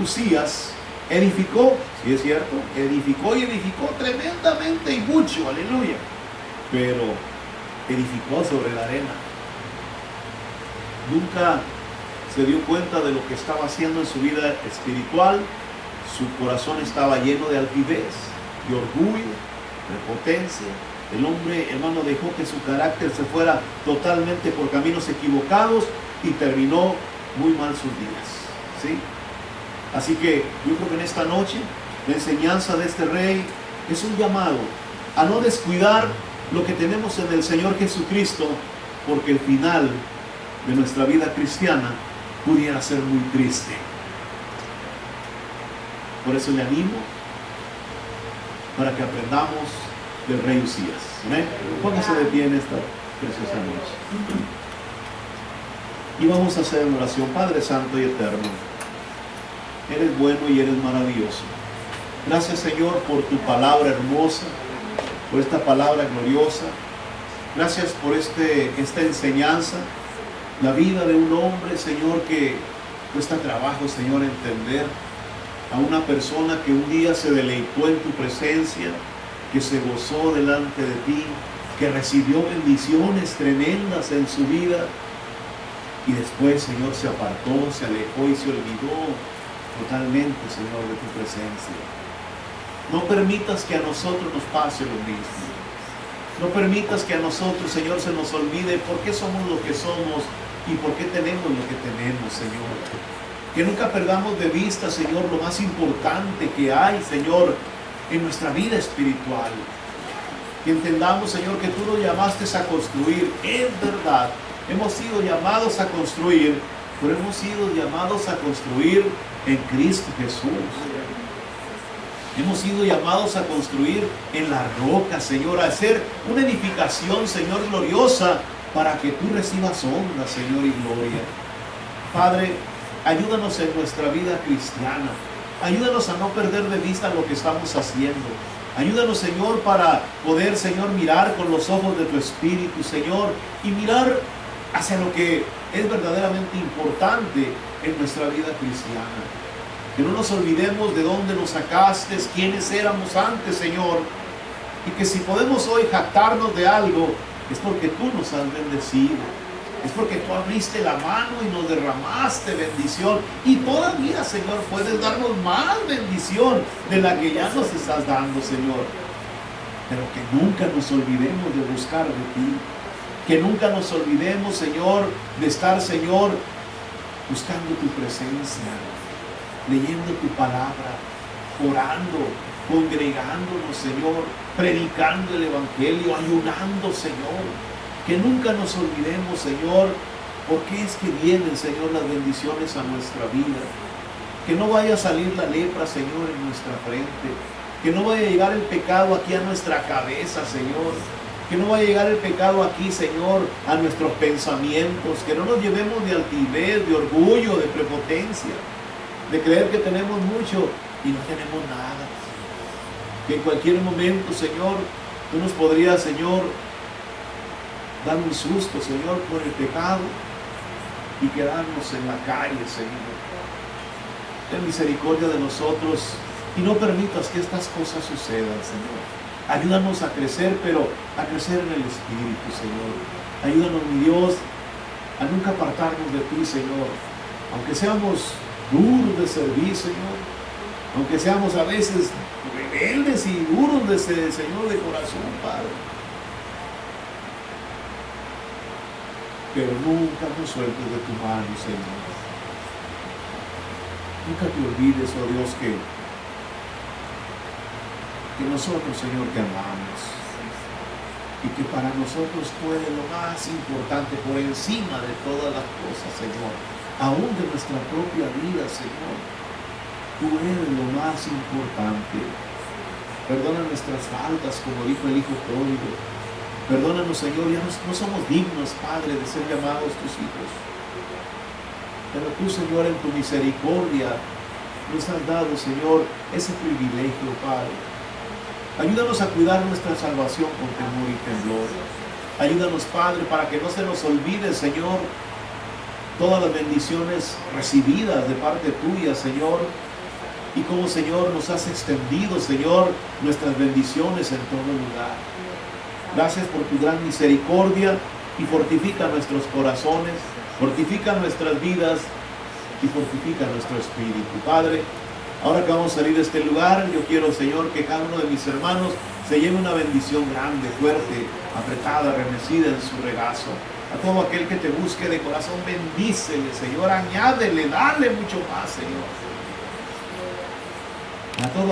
Usías edificó, sí es cierto, edificó y edificó tremendamente y mucho, aleluya, pero edificó sobre la arena. Nunca se dio cuenta de lo que estaba haciendo en su vida espiritual. Su corazón estaba lleno de altivez, de orgullo, de potencia. El hombre, hermano, dejó que su carácter se fuera totalmente por caminos equivocados y terminó muy mal sus días, ¿sí? Así que yo creo que en esta noche la enseñanza de este rey es un llamado a no descuidar lo que tenemos en el Señor Jesucristo, porque el final de nuestra vida cristiana pudiera ser muy triste. Por eso le animo para que aprendamos del rey Usías. ¿Amén? Póngase de pie en esta preciosa noche. Y vamos a hacer una oración. Padre Santo y Eterno, eres bueno y eres maravilloso. Gracias, Señor, por tu palabra hermosa, por esta palabra gloriosa. Gracias por esta enseñanza, la vida de un hombre, Señor, que cuesta trabajo, Señor, entender. A una persona que un día se deleitó en tu presencia, que se gozó delante de ti, que recibió bendiciones tremendas en su vida, y después, Señor, se apartó, se alejó y se olvidó totalmente, Señor, de tu presencia. No permitas que a nosotros nos pase lo mismo. No permitas que a nosotros, Señor, se nos olvide por qué somos lo que somos y por qué tenemos lo que tenemos, Señor. Que nunca perdamos de vista, Señor, lo más importante que hay, Señor, en nuestra vida espiritual. Que entendamos, Señor, que tú nos llamaste a construir. Es verdad, hemos sido llamados a construir, pero hemos sido llamados a construir en Cristo Jesús. Hemos sido llamados a construir en la roca, Señor, a hacer una edificación, Señor, gloriosa, para que tú recibas honra, Señor, y gloria. Padre, ayúdanos en nuestra vida cristiana. Ayúdanos a no perder de vista lo que estamos haciendo. Ayúdanos, Señor, para poder, Señor, mirar con los ojos de tu Espíritu, Señor, y mirar hacia lo que es verdaderamente importante en nuestra vida cristiana. Que no nos olvidemos de dónde nos sacaste, quiénes éramos antes, Señor, y que si podemos hoy jactarnos de algo, es porque tú nos has bendecido. Es porque tú abriste la mano y nos derramaste bendición. Y todavía, Señor, puedes darnos más bendición de la que ya nos estás dando, Señor. Pero que nunca nos olvidemos de buscar de ti. Que nunca nos olvidemos, Señor, de estar, Señor, buscando tu presencia, leyendo tu palabra, orando, congregándonos, Señor, predicando el Evangelio, ayunando, Señor. Que nunca nos olvidemos, Señor, porque es que vienen, Señor, las bendiciones a nuestra vida. Que no vaya a salir la lepra, Señor, en nuestra frente. Que no vaya a llegar el pecado aquí a nuestra cabeza, Señor. Que no vaya a llegar el pecado aquí, Señor, a nuestros pensamientos. Que no nos llevemos de altivez, de orgullo, de prepotencia, de creer que tenemos mucho y no tenemos nada. Que en cualquier momento, Señor, tú nos podrías, Señor, dar un susto, Señor, por el pecado y quedarnos en la calle, Señor. Ten misericordia de nosotros y no permitas que estas cosas sucedan, Señor. Ayúdanos a crecer, pero a crecer en el Espíritu, Señor. Ayúdanos, mi Dios, a nunca apartarnos de ti, Señor. Aunque seamos duros de servir, Señor. Aunque seamos a veces rebeldes y duros de ser, Señor, de corazón, Padre. Pero nunca nos sueltes de tu mano, Señor. Nunca te olvides, oh Dios, que nosotros, Señor, te amamos. Y que para nosotros tú eres lo más importante por encima de todas las cosas, Señor. Aún de nuestra propia vida, Señor. Tú eres lo más importante. Perdona nuestras faltas, como dijo el Hijo pródigo. Perdónanos, Señor, ya no somos dignos, Padre, de ser llamados tus hijos. Pero tú, Señor, en tu misericordia, nos has dado, Señor, ese privilegio, Padre. Ayúdanos a cuidar nuestra salvación con temor y temblor. Ayúdanos, Padre, para que no se nos olvide, Señor, todas las bendiciones recibidas de parte tuya, Señor. Y como, Señor, nos has extendido, Señor, nuestras bendiciones en todo lugar. Gracias por tu gran misericordia y fortifica nuestros corazones, fortifica nuestras vidas y fortifica nuestro espíritu. Padre, ahora que vamos a salir de este lugar, yo quiero, Señor, que cada uno de mis hermanos se lleve una bendición grande, fuerte, apretada, remecida en su regazo. A todo aquel que te busque de corazón, bendícele, Señor, añádele, dale mucho más, Señor. A todo